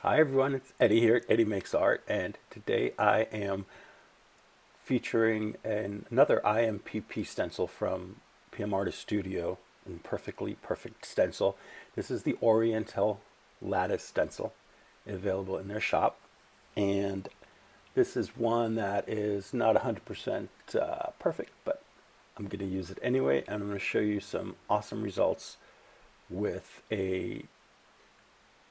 Hi everyone, it's Eddie here at Eddie Makes Art, and today I am featuring another IMPP stencil from PM Artist Studio, Imperfectly Perfect Stencil. This is the Oriental Lattice stencil available in their shop, and this is one that is not 100% perfect, but I'm going to use it anyway, and I'm going to show you some awesome results with a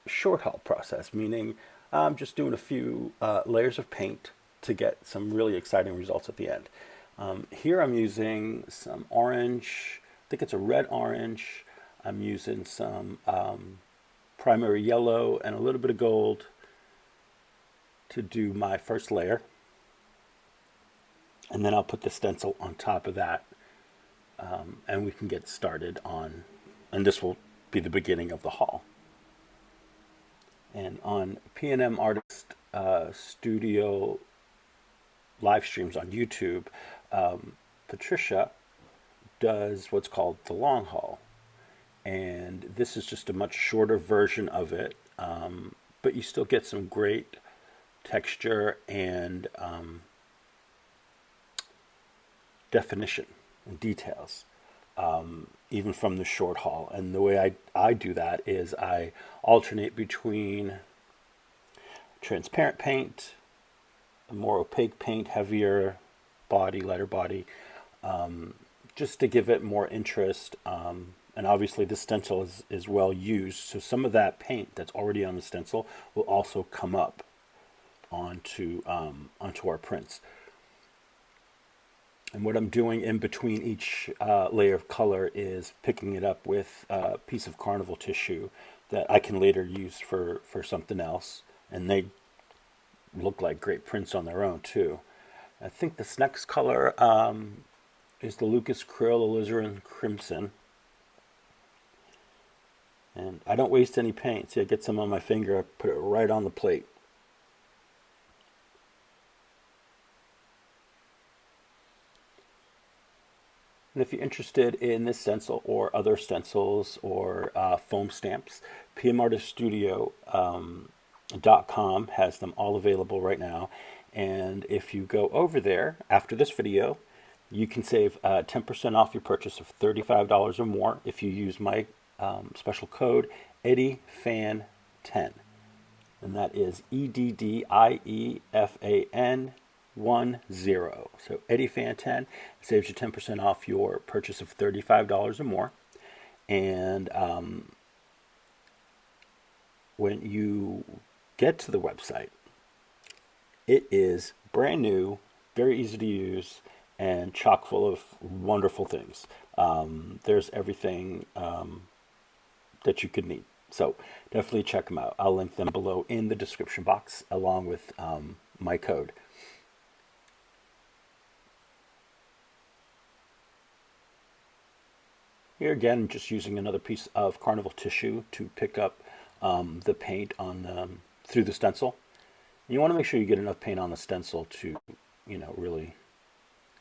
short haul process, meaning I'm just doing a few layers of paint to get some really exciting results at the end. Here I'm using some orange, I think it's a red orange. I'm using some primary yellow and a little bit of gold to do my first layer. And then I'll put the stencil on top of that, and we can get started on, and this will be the beginning of the haul. And on P&M Artist Studio live streams on YouTube, Patricia does what's called the long haul. And this is just a much shorter version of it, but you still get some great texture and definition and details, even from the short haul. And the way I do that is I alternate between transparent paint, more opaque paint, heavier body, lighter body, just to give it more interest. And obviously this stencil is well used, so some of that paint that's already on the stencil will also come up onto our prints. And what I'm doing in between each layer of color is picking it up with a piece of Carnival tissue that I can later use for something else. And they look like great prints on their own too. I think this next color is the Lukas Cryl Alizarin Crimson. And I don't waste any paint. See, I get some on my finger, I put it right on the plate. And if you're interested in this stencil or other stencils or foam stamps, PMArtistStudio.com has them all available right now. And if you go over there after this video, you can save 10% off your purchase of $35 or more if you use my special code EddieFan10. And that is EDDIEFAN 10. So EddieFan10 saves you 10% off your purchase of $35 or more. And when you get to the website, it is brand new, very easy to use, and chock full of wonderful things. There's everything that you could need. So definitely check them out. I'll link them below in the description box along with my code. Here again, just using another piece of Carnival tissue to pick up the paint on through the stencil. You want to make sure you get enough paint on the stencil to, really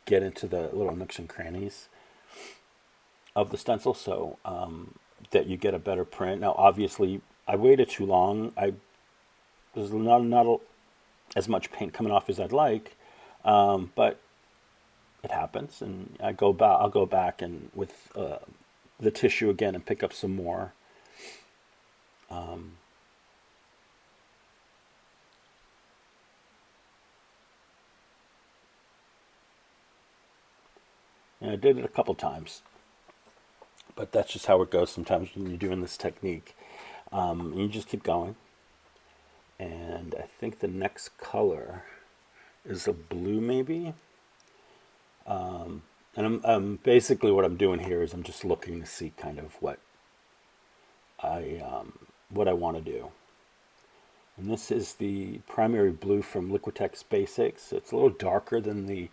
get into the little nooks and crannies of the stencil, so that you get a better print. Now, obviously, I waited too long. There's not as much paint coming off as I'd like, but it happens, and I'll go back and with the tissue again and pick up some more. And I did it a couple times, but that's just how it goes sometimes when you're doing this technique. And you just keep going. And I think the next color is a blue, maybe. And I'm basically what I'm doing here is I'm just looking to see kind of what I want to do. And this is the primary blue from Liquitex Basics. It's a little darker than the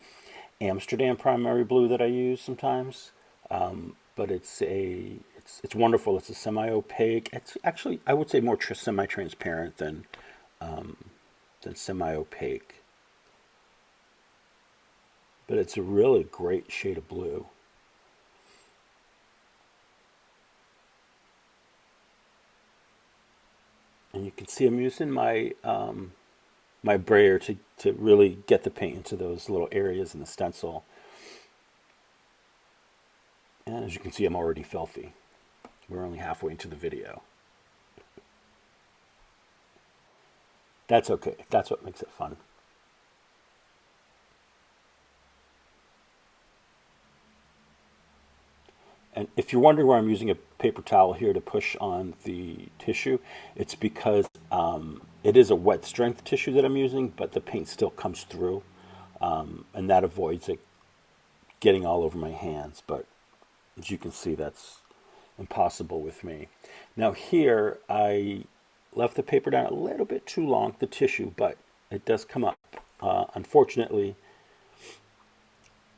Amsterdam primary blue that I use sometimes, but it's wonderful. It's a semi-opaque. It's actually, I would say, more semi-transparent than semi-opaque. But it's a really great shade of blue. And you can see I'm using my brayer to really get the paint into those little areas in the stencil. And as you can see, I'm already filthy. We're only halfway into the video. That's okay. That's what makes it fun. And if you're wondering why I'm using a paper towel here to push on the tissue, it's because it is a wet strength tissue that I'm using, but the paint still comes through, and that avoids it getting all over my hands. But as you can see, that's impossible with me. Now here, I left the paper down a little bit too long, the tissue, but it does come up. Unfortunately,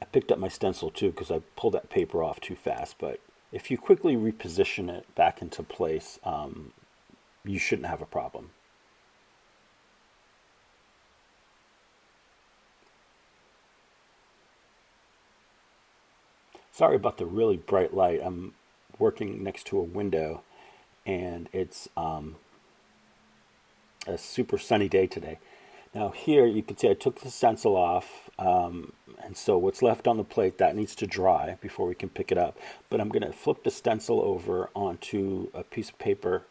I picked up my stencil too because I pulled that paper off too fast, but if you quickly reposition it back into place, you shouldn't have a problem. Sorry about the really bright light. I'm working next to a window and it's a super sunny day today. Now here you can see I took the stencil off, and so what's left on the plate, that needs to dry before we can pick it up. But I'm going to flip the stencil over onto a piece of paper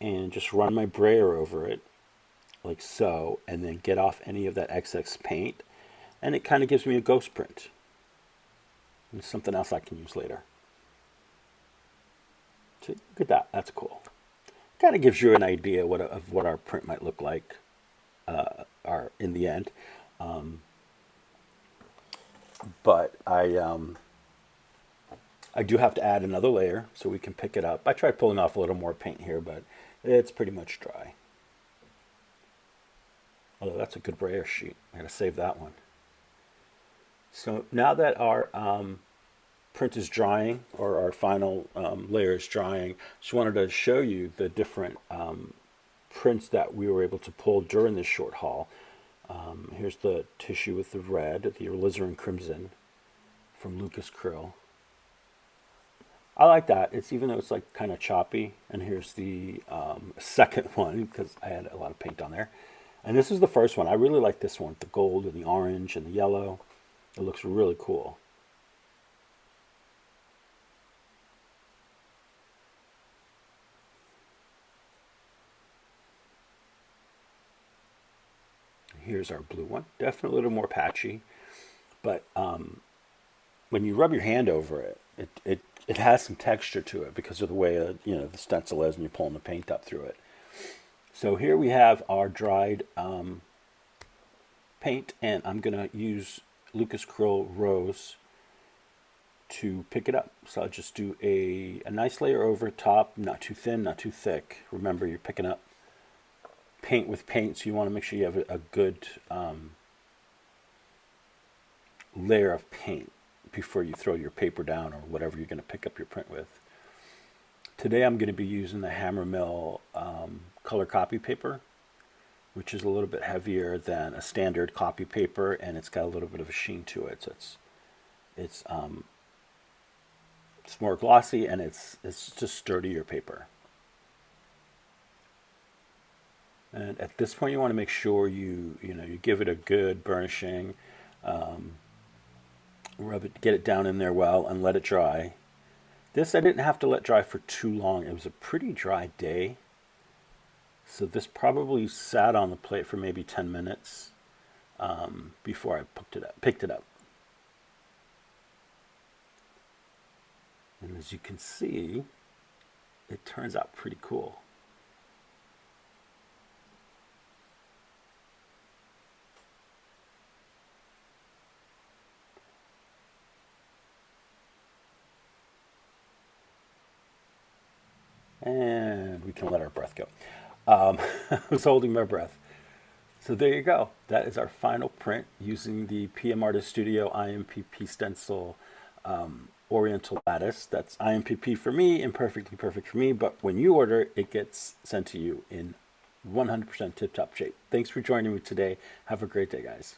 and just run my brayer over it like so, and then get off any of that excess paint. And it kind of gives me a ghost print. And something else I can use later. So look at that, that's cool. Kind of gives you an idea of what our print might look like are in the end. But I do have to add another layer so we can pick it up. I tried pulling off a little more paint here, but it's pretty much dry. Although that's a good brayer sheet. I gotta save that one. So now that our print is drying, or our final layer is drying, just wanted to show you the different prints that we were able to pull during this short haul. Here's the tissue with the red, the alizarin crimson from Lukas Cryl. I like that. It's, even though it's like kind of choppy. And here's the second one because I had a lot of paint on there. And this is the first one. I really like this one, the gold and the orange and the yellow. It looks really cool. Here's our blue one. Definitely a little more patchy, but when you rub your hand over it, it has some texture to it because of the way the stencil is, and you're pulling the paint up through it. So here we have our dried paint, and I'm gonna use Lukas Cryl Rose to pick it up. So I'll just do a nice layer over top, not too thin, not too thick. Remember, you're picking up paint with paint, so you want to make sure you have a good layer of paint before you throw your paper down or whatever you're going to pick up your print with. Today I'm going to be using the Hammermill color copy paper, which is a little bit heavier than a standard copy paper, and it's got a little bit of a sheen to it. So it's more glossy, and it's just sturdier paper. And at this point, you want to make sure you give it a good burnishing, rub it, get it down in there well, and let it dry. This I didn't have to let dry for too long. It was a pretty dry day, so this probably sat on the plate for maybe 10 minutes before I picked it up. And as you can see, it turns out pretty cool. And we can let our breath go. I was holding my breath. So there you go. That is our final print using the PM Artist Studio IMPP stencil Oriental Lattice. That's IMPP for me, imperfectly perfect for me, but when you order, it gets sent to you in 100% tip-top shape. Thanks for joining me today. Have a great day, guys.